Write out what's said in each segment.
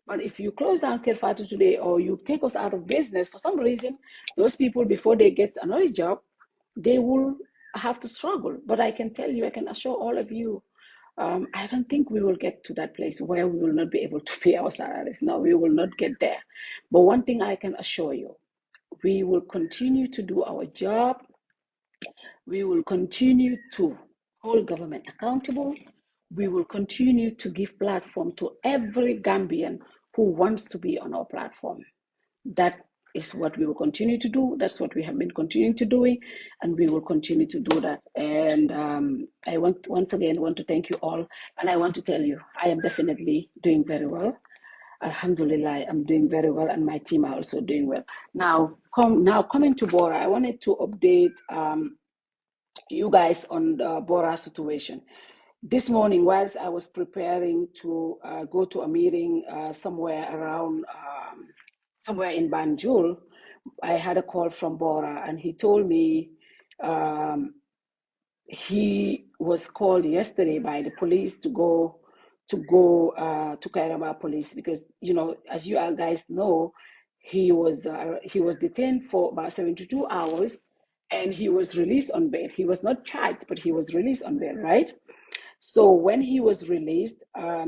But if you close down Care Fatou today, or you take us out of business for some reason, those people, before they get another job, they will have to struggle. But I can tell you, I can assure all of you, I don't think we will get to that place where we will not be able to pay our salaries. No, we will not get there. But one thing I can assure you, we will continue to do our job. We will continue to hold government accountable. We will continue to give platform to every Gambian who wants to be on our platform. That is what we will continue to do. That's what we have been continuing to doing, and we will continue to do that. And I once again want to thank you all, and I want to tell you, I am definitely doing very well. Alhamdulillah, I'm doing very well, and my team are also doing well. Now coming to Bora, I wanted to update you guys on the Bora situation. This morning, whilst I was preparing to go to a meeting somewhere in Banjul, I had a call from Bora, and he told me he was called yesterday by the police to go to Kairaba police, because, you know, as you all guys know, he was detained for about 72 hours, and he was released on bail. He was not charged, but he was released on bail, right? So when he was released,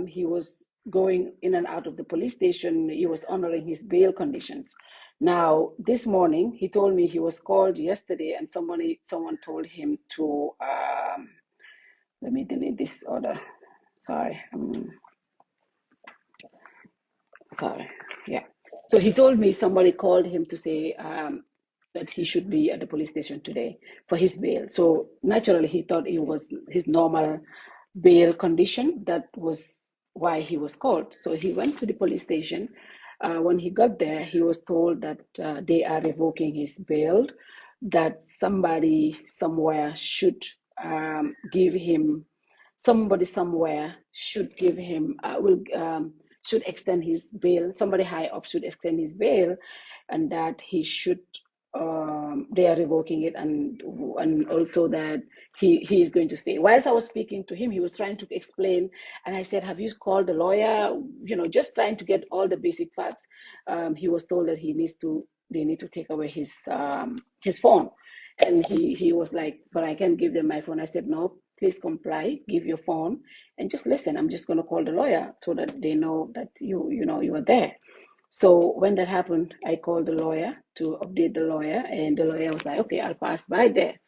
he was going in and out of the police station. He was honoring his bail conditions. Now, this morning, he told me he was called yesterday, and someone told him to, let me delete this order. Sorry. Yeah. So he told me somebody called him to say that he should be at the police station today for his bail. So naturally, he thought it was his normal bail condition. That was why he was called. So he went to the police station. When he got there, he was told that they are revoking his bail, that somebody somewhere should give him, should extend his bail. Somebody high up should extend his bail, and that he should, they are revoking it, and also that he is going to stay. Whilst I was speaking to him, he was trying to explain, and I said, have you called the lawyer? You know, just trying to get all the basic facts. He was told that they need to take away his phone, and he was like, but I can't give them my phone. I said, no, please comply, give your phone, and just listen. I'm just going to call the lawyer so that they know that you are there. So when that happened, I called the lawyer to update the lawyer, and the lawyer was like, okay, I'll pass by there.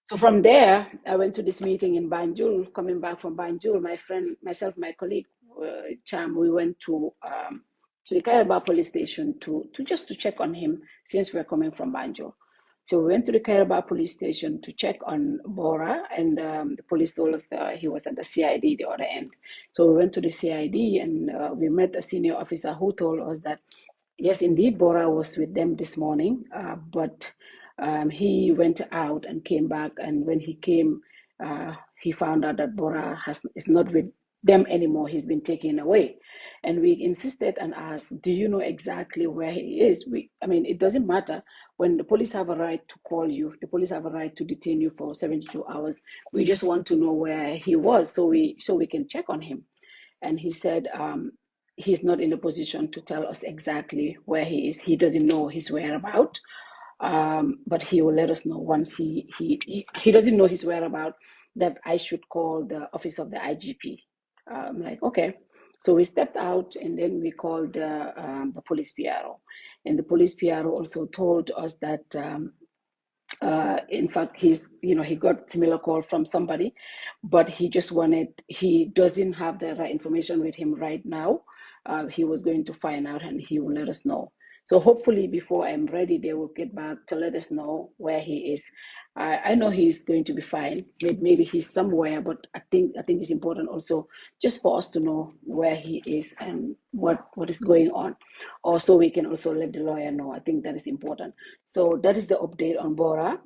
So from there, I went to this meeting in Banjul. Coming back from Banjul, my colleague, Cham, we went to the Kairaba police station to just to check on him, since we're coming from Banjul. So we went to the Kairaba police station to check on Bora, and the police told us that he was at the CID, the other end. So we went to the CID, and we met a senior officer who told us that, yes, indeed, Bora was with them this morning, but he went out and came back, and when he came, he found out that Bora is not with them anymore. He's been taken away. And we insisted and asked, do you know exactly where he is? It doesn't matter. When the police have a right to call you, the police have a right to detain you for 72 hours. We just want to know where he was so we can check on him. And he said he's not in a position to tell us exactly where he is. He doesn't know his whereabouts. But he will let us know once he doesn't know his whereabouts, that I should call the office of the IGP. I'm like, okay. So we stepped out, and then we called the police PRO, and the police PRO also told us that in fact he got similar call from somebody, but he doesn't have the right information with him right now. He was going to find out, and he will let us know. So hopefully before I'm ready, they will get back to let us know where he is. I know he's going to be fine. Maybe he's somewhere, but I think it's important also just for us to know where he is and what is going on. Also, we can also let the lawyer know. I think that is important. So that is the update on Bora.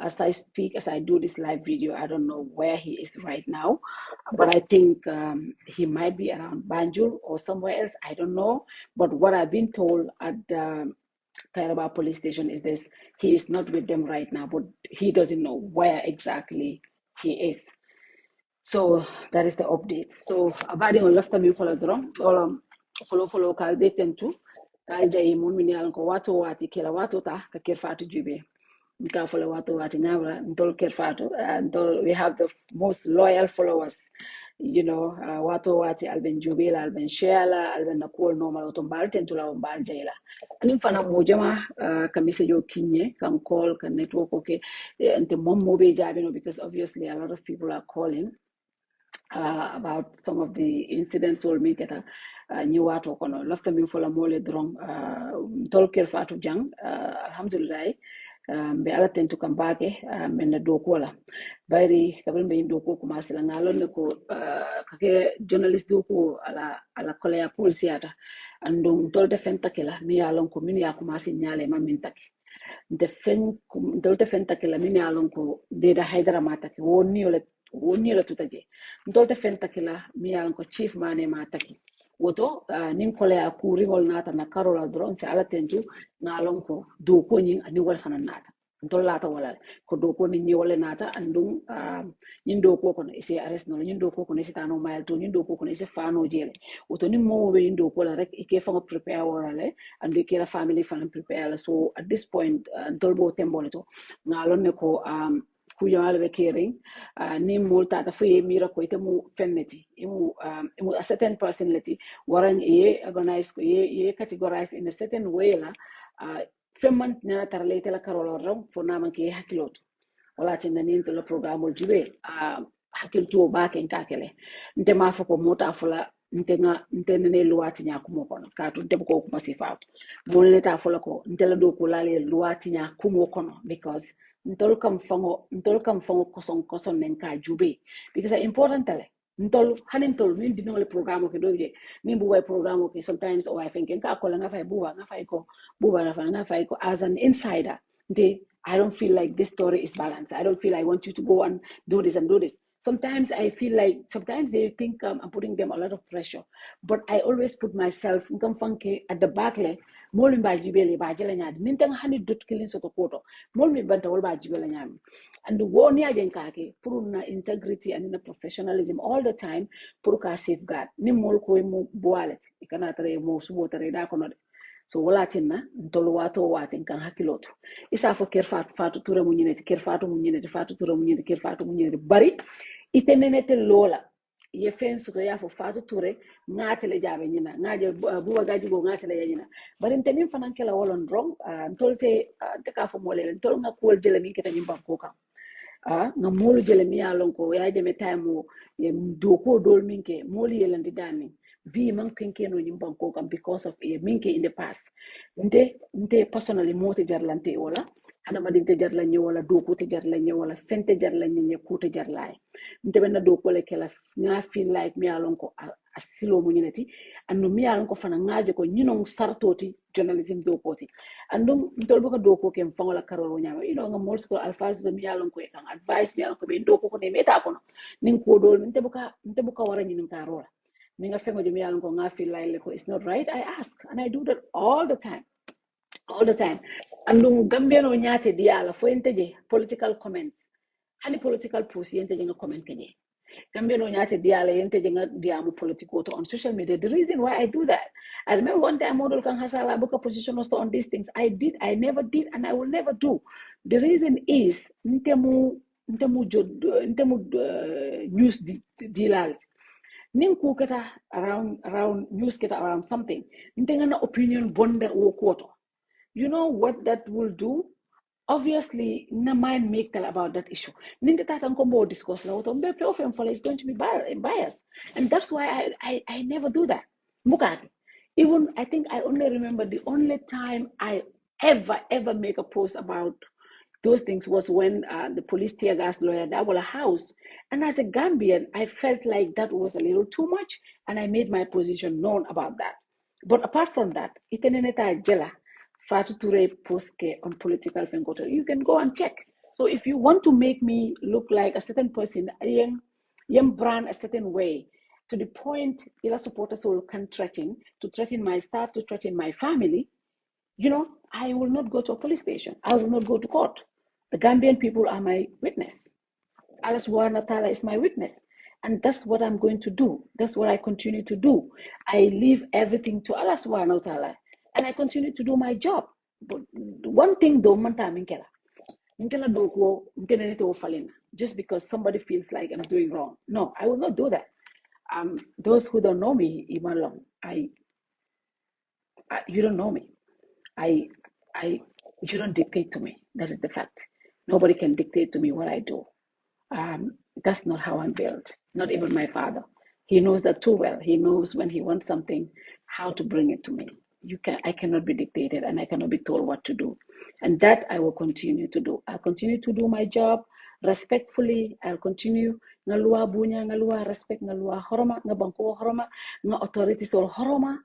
As I do this live video, I don't know where he is right now, but I think he might be around Banjul or somewhere else. I don't know. But what I've been told at the Kairaba police station is this: he is not with them right now, but he doesn't know where exactly he is. So that is the update. So abadi on last time you follow the wrong. follow kal be tentu kal jayi mun min yalan ko wato wati kila wato ta ka ker fatu jube nka follow wato wati ngawra ntol ker fatu ntol we have the most loyal followers wato wati alben jube la alben share la alben na call normal to bal tentu la bal jayla anim fana mo jama kamise jo kinye kan call kan network okay ante mom mo be jabe no because obviously a lot of people are calling about some of the incidents will make it new wato kono lafta min fola mole drong tolker fatu jang alhamdulillah be ala tentu kambake men na do kola bari kabel be do ko kuma sala ngalon ko kake journalist do ko ala kola ya pulsiata andum tol defenta kala mi yalon ko min ya kuma signale mamin tak defenta kala min yalon ko de da haidara mata ke woni la tutaje ndolte fenta kila mi yalan ko chief mane ma taki woto nin kole ya kuringol nata na karola dron se ala tenju ngalon ko do ko nyin ani wal fanan nata ntol lata wala ko do ko ni wala nata andum nyin do ko kono ese arrest no nyin do ko kono ese tano mayal to nyin do ko kono ese fano jele woto ni mo we nyin do ko la rek ike fa prepare wala le ande ke la family fan prepare la so at this point ntol bo tembole to ngalon ne ko kujamale be caring ni multa ta fuye mira ko ite mu fenneti imu a certain personality warang ye organize ko ye categorize in a certain way la femman na tarlete la karola rom fo na man ke hakilot wala tin ni to la programme jube hakil to ba ken kakele nte ma fa ko mota fula nte ne luwati nya kumo kono ka to nte ko kuma sifa mo le ta fula ko nte la do ko la le luwati nya kumo kono because ntol kam fango koson nen ka jube because it's important tale ntol hanin tol min dino le programme ke doje min bu way programme ke sometimes I think ka ko la nga fay buba nga fay ko as an insider I don't feel like this story is balanced. I don't feel I want you to go and do this and do this. Sometimes I feel like they think I'm putting them a lot of pressure, but I always put myself at the back le molmi ba jibele ba jela nyaade min tan hani dot kilin soto koto molmi banta wol ba jibele nyami and woni ajen kake pour na integrity and na professionalism all the time pour ka safeguard ni mol ko mo boalet ikana tare mo subo tare da kono so wala tinna ntolo wato watin kan hakiloto isa fo ker fatu tura mu nyineti ker fatu mu nyineti fatu tura mu nyineti ker fatu mu nyineti bari itenenete lola ye fen suto ya fo fatu ture ngate le jabe nyina ngaje buwa gaji go ngate le nyina bari ntemin fanan kala wolon drong ntolte te ka fo mole ntol nga kol jele mi keta nyimba ko kam nga molu jele mi alon ko ya jeme time ye do ko dol minke moli yelandi dami bi man kenke no nyimba ko kam because of ye minke in the past nte personally moti jarlante wala ana madinte jarla nyi wala do ko te jarla nyi wala fente jarla nyi ko te jarla nte benna do ko le kala nga feel like mi alon ko asilo mo nyineti andu mi alon ko fana ngaaje ko nyino sartoti journalism do ko ti andu ntol ko do ko kem fangola karolo nyama nga mol ko alfaz be mi alon ko e kan advice mi alon ko be do ko ne meta ko no nin ko dol nte buka wara nyinin karola mi nga fengo mi alon ko nga feel like ko it's not right I ask and I do that all the time andum gambeno nyate diala fo enteje political comments hani political post enteje nga comment kenye gambeno nyate diala enteje nga diamu political to on social media the reason why I do that I remember one time model kan hasala book position was on these things I never did and I will never do the reason is ntemu news dilal nin ku kata around news kata around something ntenga na opinion bonda wo koto. You know what that will do? Obviously, na mind make tell about that issue. Ninga tatan kombo discuss la woto mbe fe ofen is going to be biased, and that's why I never do that. Mukati. Even I think I only remember the only time I ever make a post about those things was when the police tear gas lawyer that was a house, and as a Gambian, I felt like that was a little too much, and I made my position known about that. But apart from that, iteneneta jela. Fatou Touray post on political fengoto. You can go and check. So if you want to make me look like a certain person, young brand a certain way, to the point ila supporters will can threaten my staff, to threaten my family, I will not go to a police station. I will not go to court. The Gambian people are my witness. Alh Bora is my witness. And that's what I'm going to do. That's what I continue to do. I leave everything to Allah subhanahu wa ta'ala. And I continue to do my job. But one thing though, just because somebody feels like I'm doing wrong. No, I will not do that. Those who don't know me, even long, you don't know me. I, you don't dictate to me. That is the fact. Nobody can dictate to me what I do. That's not how I'm built. Not even my father. He knows that too well. He knows when he wants something, how to bring it to me. I cannot be dictated, and I cannot be told what to do. And that I will continue to do. I'll continue to do my job respectfully. I'll continue ngalua bunya ngalua respect ngalua horoma ngabanko horoma nga authorities or horoma.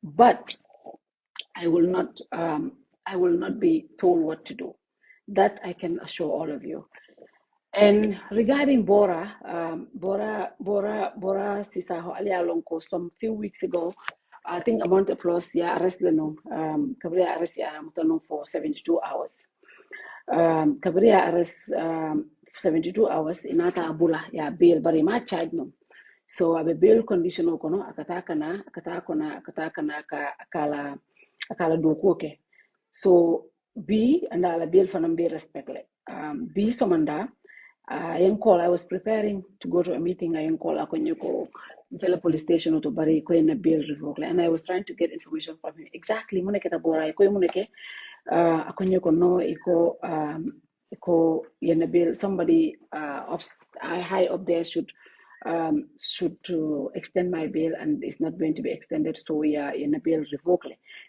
But I will not be told what to do. That I can assure all of you. And regarding Bora, Bora Sisaho Ali Alonko, some few weeks ago, I think a month plus, yeah, arrest no, Kabria arrest for 72 hours. Kabria arrest 72 hours inata abula ya bail bari ma charge no. So abe bail condition kono akataka na akala dokuoke. So B and ala bail fanam be respect le. B somanda. I was preparing to go to a meeting. I call Vela police station to Bari ko in a bill revoke, and I was trying to get information from him. Exactly, muneke tabora ko muneke akonyoko no iko in a bill. Somebody high up there should to extend my bill, and it's not going to be extended. So we are in a bill revoke.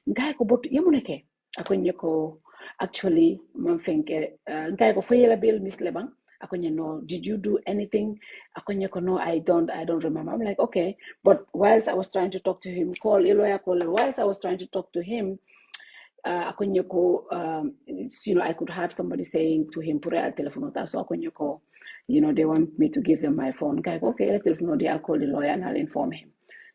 Ngai ko bot yamuneke akonyoko actually manfenke ngai ko fayela bill miss lebang. Akonye, no, did you do anything? Akonye, no, I don't remember. I'm like, okay. But whilst I was trying to talk to him, whilst I was trying to talk to him, akonye, I could have somebody saying to him, Pura telephone, so akonye, they want me to give them my phone. Okay, I'll call the lawyer and I'll inform him.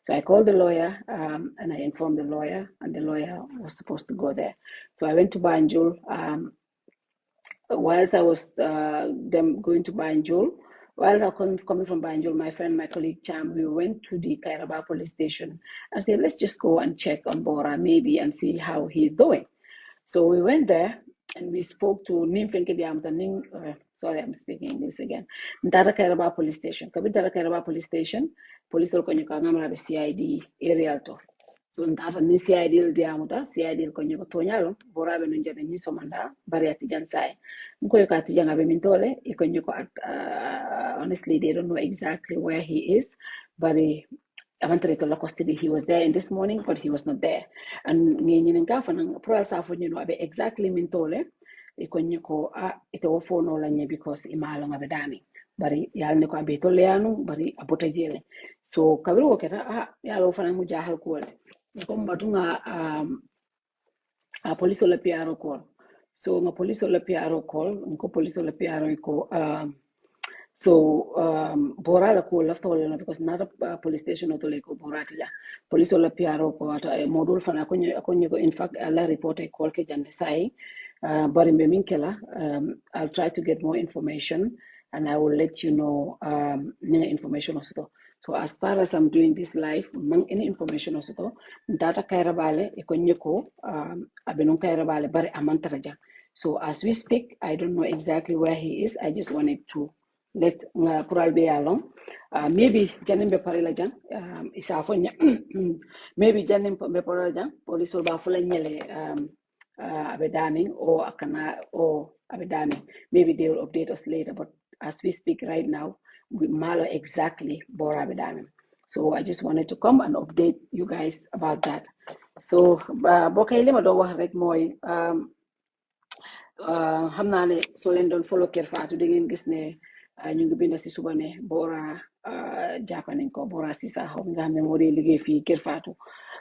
So I called the lawyer and I informed the lawyer, and the lawyer was supposed to go there. So I went to Banjul. Whilst I was going to Banjul, while I was coming from Banjul, my friend, my colleague Cham, we went to the Kairaba police station. I said, let's just go and check on Bora maybe and see how he's doing. So we went there and we spoke to sorry, I'm speaking English again. Ndara Kairaba police station. Kabitara Kairaba police station, police will CID area to. So ndata ni CID diamuta CID konyo ko tonyalo Bora be nunjane ni somanda bari atijan sai nko yo atijan abe mintole ikonyo ko honestly they don't know exactly where he is, but avantare to la custody he was there in this morning, but he was not there. And ngi nga fanang pro sa fo nyino abe exactly mintole ikonyo ko ite wo fo no lanye because imalo ngabe dami bari yalne ko abe to leanu bari abota jele. So kabiro keta yalo fanang mu jahal ko comme batunga police la piaro call. So nga police la piaro call, ngo police la piaro ko Bora la call left all because not a police station to leko Bora tila. Police la piaro ko ata modul fana akonye ko in fact ala report a call ke jande sai bari me minkela I'll try to get more information and I will let you know information also. So as far as I'm doing this live, any information also, data kairabale ekonyeko abenong kairabale bare amantaraja. So as we speak, I don't know exactly where he is. I just wanted to let pural be along. Maybe janim be parila jan isafonya. Maybe janim be parila jan police will ba fula nyele abedaming or akana or abedaming. Maybe they will update us later. But as we speak right now, we malo exactly Bora Bedamim. So I just wanted to come and update you guys about that. So boka ile mado wax rek moy xamna ne so len don follow Kër Fatou da ngeen gis ne ñu ngi bind ci suba ne Bora japanen ko Bora Sisa ho nga xamne mo di liggéey fi Kër Fatou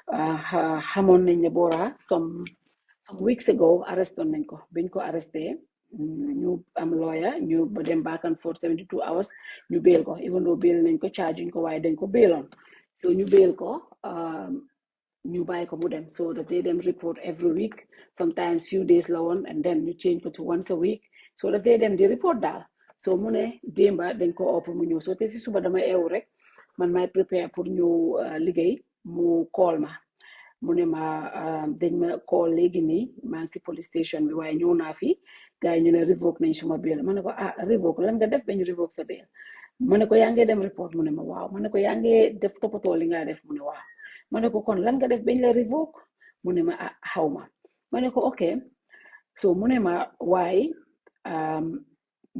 xamone nañ ne Bora some weeks ago arrested nañ ko biñ ko arresté ñu am lawyer ñu dem back and forth 72 hours ñu bail ko even though bail nañ ko charge ko waaye dañ ko bailoon so ñu bail ko ñu bàyyi ko mu dem so that they dem report every week, sometimes few days la woon and then ñu change ko to once a week so that they dem di report daal so mu ne démba dañ ko oo pour mu ñëw so te si suba dama eewu rek man may prepare pour ñu liggéey mu call ma mu ne ma dañ ma call léegi nii maa ngi si police station bi waaye ñëw naa fi gars yi ñu ne revoke nañ suma bail ma ne ko ah revoke lan nga def bañ revoke sa bail ma ne ko yaa ngi dem report mu ne ma waaw ma ne ko yaa ngi def toppatoo li nga def mu ne waaw ma ne ko kon lan nga def bañ la revoke mu ne ma ah xaw ma ne ko ok so mu ne ma waaye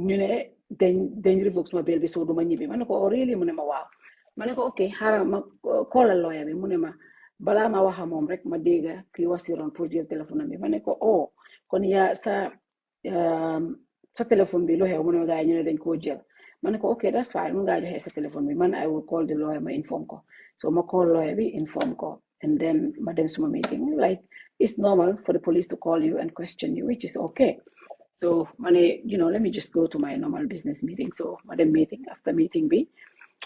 ñu ne dañ revoke suma bail bi so duma ñibbi ma ne ko oh really mu ne ma waaw ma ne ko ok xaaral ma callal lawyer bi mu ne ma balaa ma wax moom rek ma dégg kii wax si ron pour jël téléphone bi ma ne ko oh kon yaa sa téléphone bi lu xew mu ne ma gars yi ñu ne dañ koo jël ma ne ko ok that's fine mun ngaa joxe sa téléphone bi man I will call the lawyer ma inform ko so ma call lawyer bi inform ko and then ma dem suma meeting like it's normal for the police to call you and question you which is okay so ma ne let me just go to my normal business meeting so ma dem meeting after meeting bi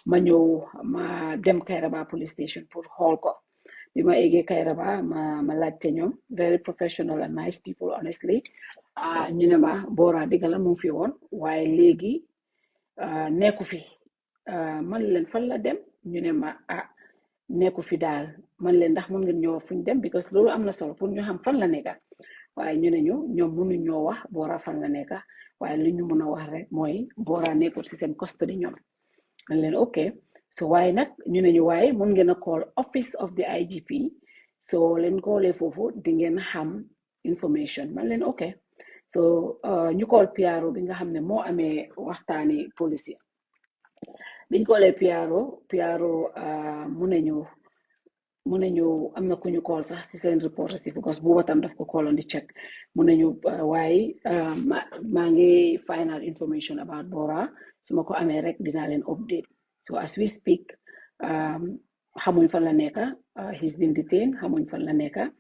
ma ñëw ma dem Kairaba police station pour xool ko bi ma eggee Kairaba ma laajte ñoom very professional and nice people honestly ñu ne ma Bora digga la mu fi woon waaye léegi nekku fi man leen fan la dem ñu ne ma nekku fi daal man leen ndax mën ngeen ñëw fuñ dem because loolu am na solo pour ñu xam fan la nekka waaye ñu ne ñoom mënuñ ñoo wax Bora fan la nekka waaye li ñu mën a wax rek mooy Bora nekkul si seen custody ñoom man leen ok so waaye nag ñu ne ñu waaye mën ngeen a call office of the IGP so leen koolee foofu di ngeen xam information man leen ok so ñu call PRO bi nga xam ne moo amee waxtaani police biñ koolee PRO mu ne ñu am na ku ñu call sax si seen reporter si because bu watam daf ko call on di check mu ne ñu waaye maa ngi final information about Bora su ma ko amee rek dinaa leen update so as we speak xamuñ fan la nekka he's been detained xamuñ fan la nekka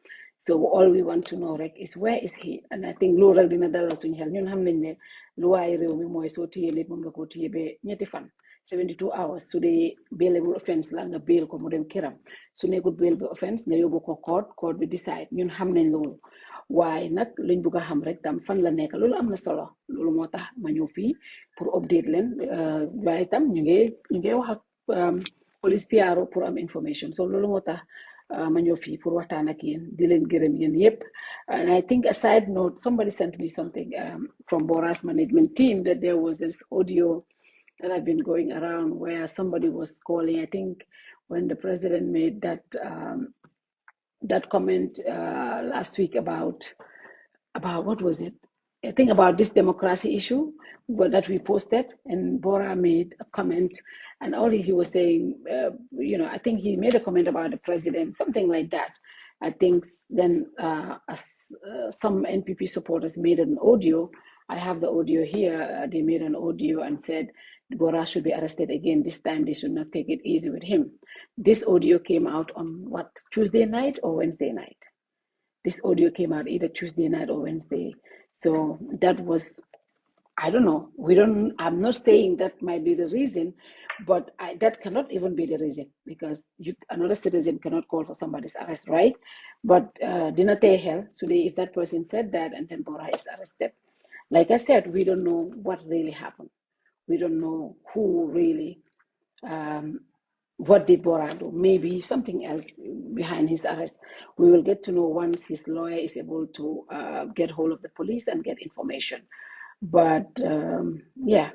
so all we want to know rek is where is he and I think loolu rek dina dalal suñu xel ñun xam nañ ne lu waaye réew mi mooy soo téye nit mën nga koo téye ba ñetti fan 72 hours su dee bailable offense la nga bail ko mu dem këram su nekkul bailable offense nga yóbbu ko court bi decide ñun xam nañ loolu waaye nag luñ bugg a xam rek tam fan la nekk loolu am na solo loolu moo tax ma ñëw fii pour update leen waaye tam ñu ngi wax ak police PRO pour am information so loolu moo tax ma ñëw fii pour waxtaan ak yéen di leen gërëm yéen yépp and I think a side note somebody sent me something from Bora's management team that there was this audio that have been going around where somebody was calling, I think when the president made that comment last week about what was it? I think about this democracy issue that we posted, and Bora made a comment, and all he was saying, I think he made a comment about the president, something like that. I think then some NPP supporters made an audio. I have the audio here. They made an audio and said Bora should be arrested again. This time they should not take it easy with him. This audio came out on Tuesday night or Wednesday night? This audio came out either Tuesday night or Wednesday. So that was, I don't know. I'm not saying that might be the reason, but that cannot even be the reason because another citizen cannot call for somebody's arrest, right? But didn't they hell? So if that person said that and then Bora is arrested, like I said, we don't know what really happened. We don't know who really, what did Bora do? Maybe something else behind his arrest. We will get to know once his lawyer is able to get hold of the police and get information. But yeah,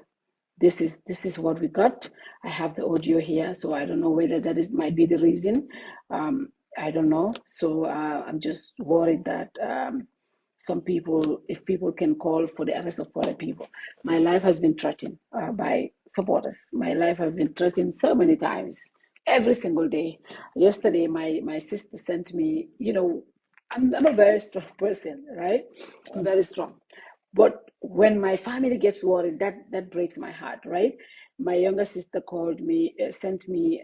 this is what we got. I have the audio here, so I don't know whether that might be the reason. I don't know. So I'm just worried that if people can call for the arrest of other people. My life has been threatened by supporters. My life has been threatened so many times, every single day. Yesterday, my sister sent me, I'm a very strong person, right? I'm very strong. But when my family gets worried, that breaks my heart, right? My younger sister called me, sent me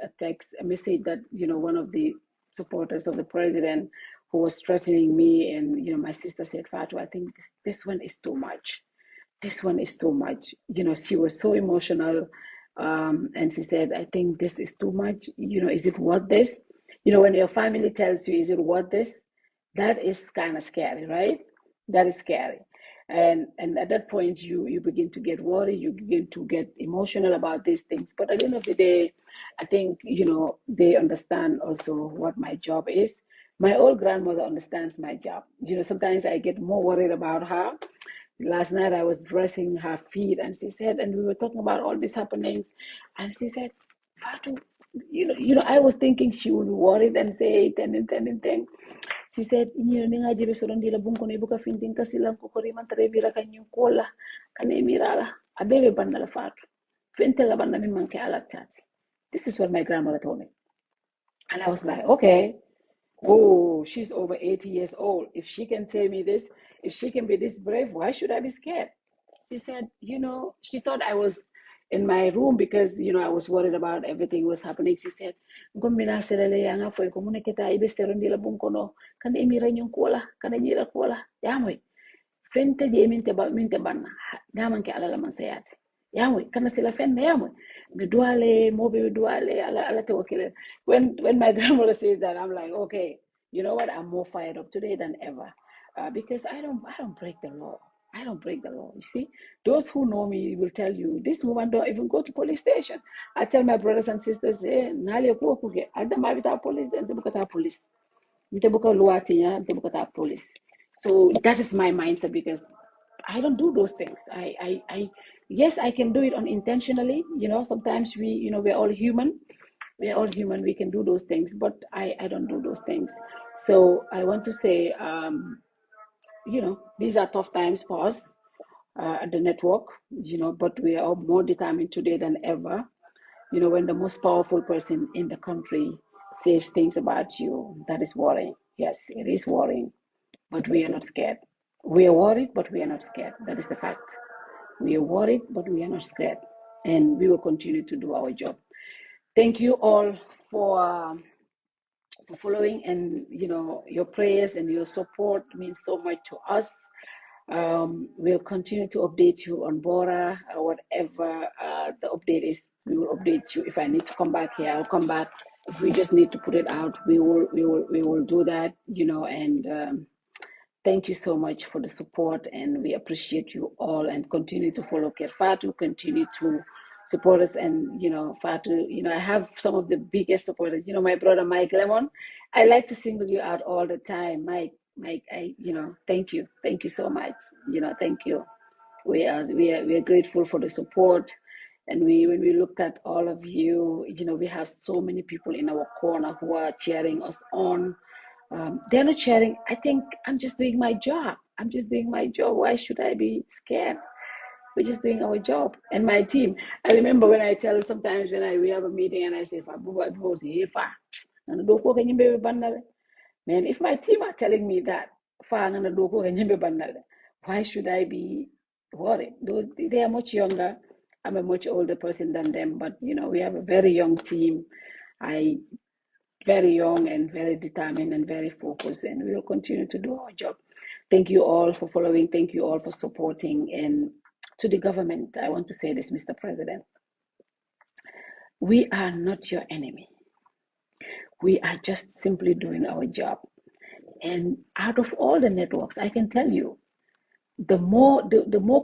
a message that, one of the supporters of the president who was threatening me, and my sister said, Fatou, I think this one is too much. This one is too much. She was so emotional, and she said, I think this is too much. Is it worth this? When your family tells you, is it worth this? That is kind of scary, right? That is scary. And at that point you begin to get worried, you begin to get emotional about these things. But at the end of the day, I think they understand also what my job is. My old grandmother understands my job. Sometimes I get more worried about her. Last night I was dressing her feet, and she said, and we were talking about all these happenings, and she said, Fatu, I was thinking she would be worried and say 10 and 10 and 10. She said, ninga jibe soron dila bunko ne buka fintin kasila ko man tare bira kanyu kola kane mirala abebe banda la Fatu. Fente la banda mi manke ala tati. This is what my grandmother told me. And I was like, okay. Oh, she's over 80 years old. If she can tell me this, if she can be this brave, why should I be scared? She said, she thought I was in my room because, I was worried about everything was happening. She said, Gombina selele yanga foi komuneketa ibe serondi la bunkono kan emira nyun kola kan nyira kola yamoy fente je minte banna gaman ke ala man sayati yamoy kana sila fenne yamoy be duale mobe be duale ala te wakile. When my grandmother says that, I'm like, okay, you know what, I'm more fired up today than ever, because I don't break the law. I don't break the law. You see, those who know me will tell you this woman don't even go to police station. I tell my brothers and sisters, eh, nali ko kuke ada mabita police and the police. Police. So that is my mindset, because I don't do those things. Yes, I can do it unintentionally. Sometimes we're all human. We're all human. We can do those things, but I don't do those things. So I want to say, these are tough times for us at the network, but we are all more determined today than ever. When the most powerful person in the country says things about you, that is worrying. Yes, it is worrying, but we are not scared. We are worried, but we are not scared. That is the fact. We are worried, but we are not scared. And we will continue to do our job. Thank you all for following, and your prayers and your support means so much to us. We'll continue to update you on Bora, whatever the update is. We will update you. If I need to come back here, I'll come back. If we just need to put it out, we will do that. And thank you so much for the support, and we appreciate you all. And continue to follow Fatu, continue to support us. And Fatu, I have some of the biggest supporters. My brother Mike Lemon. I like to single you out all the time, Mike. Thank you so much. Thank you. We are grateful for the support. And when we look at all of you, we have so many people in our corner who are cheering us on. They're not cheering. I think I'm just doing my job. I'm just doing my job. Why should I be scared? We're just doing our job. And my team, I remember when I tell sometimes when we have a meeting and I say, man, if my team are telling me that, why should I be worried? They are much younger. I'm a much older person than them, but we have a very young team. Very young and very determined and very focused, and we will continue to do our job. Thank you all for following. Thank you all for supporting. And to the government, I want to say this, Mr. President. We are not your enemy. We are just simply doing our job. And out of all the networks, I can tell you, the more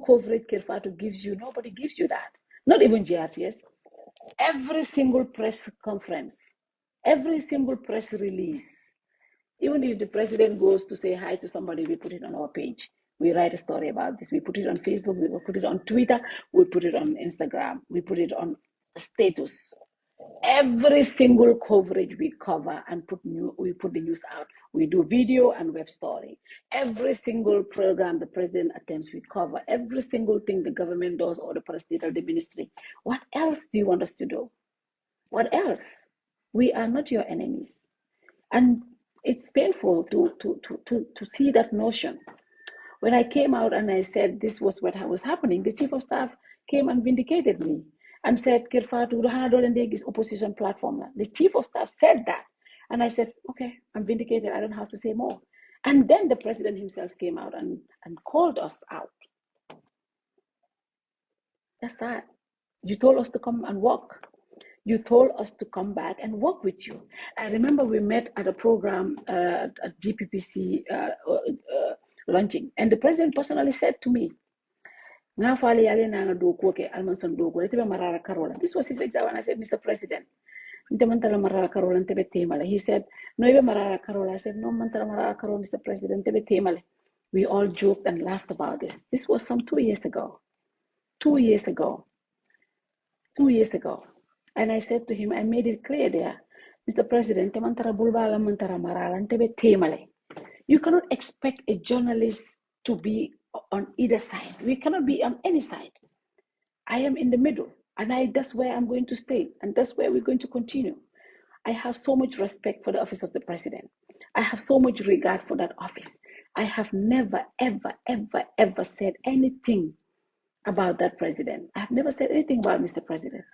coverage Kerfatu gives you, nobody gives you that. Not even GRTS. Every single press conference, every single press release, even if the president goes to say hi to somebody, we put it on our page. We write a story about this. We put it on Facebook. We put it on Twitter. We put it on Instagram. We put it on status. Every single coverage we cover and we put the news out. We do video and web story. Every single program the president attends, we cover. Every single thing the government does, or the president or the ministry. What else do you want us to do? What else? We are not your enemies. And it's painful to see that notion. When I came out and I said this was what was happening, the chief of staff came and vindicated me and said, Kirfatu, is opposition platform. The chief of staff said that. And I said, okay, I'm vindicated. I don't have to say more. And then the president himself came out and called us out. That's sad. You told us to come and work. You told us to come back and work with you. I remember we met at a program at GPPC launching. And the president personally said to me, this was his example. And I said, Mr. President, he said, no, I said, no, Mr. President. We all joked and laughed about this. This was some 2 years ago. 2 years ago. 2 years ago. And I said to him, I made it clear there, Mr. President, you cannot expect a journalist to be on either side. We cannot be on any side. I am in the middle, and that's where I'm going to stay, and that's where we're going to continue. I have so much respect for the office of the president. I have so much regard for that office. I have never, ever, ever, ever said anything about that president. I have never said anything about Mr. President.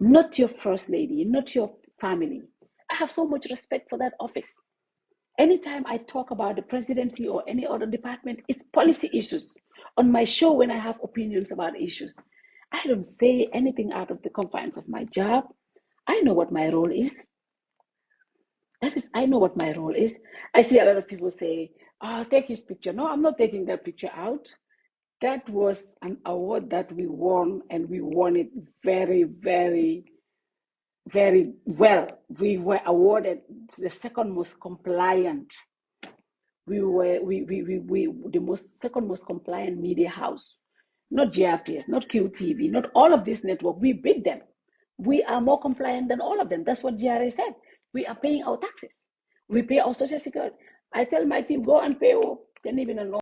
Not your first lady, not your family. I have so much respect for that office. Anytime I talk about the presidency or any other department, it's policy issues. On my show, when I have opinions about issues, I don't say anything out of the confines of my job. I know what my role is. I know what my role is. I see a lot of people say, oh, take his picture. No, I'm not taking that picture out. That was an award that we won, and we won it very, very, very well. We were awarded the second most compliant. We were the second most compliant media house. Not GRTS, not QTV, not all of this network. We beat them. We are more compliant than all of them. That's what GRA said. We are paying our taxes. We pay our social security. I tell my team, go and pay. They don't even know.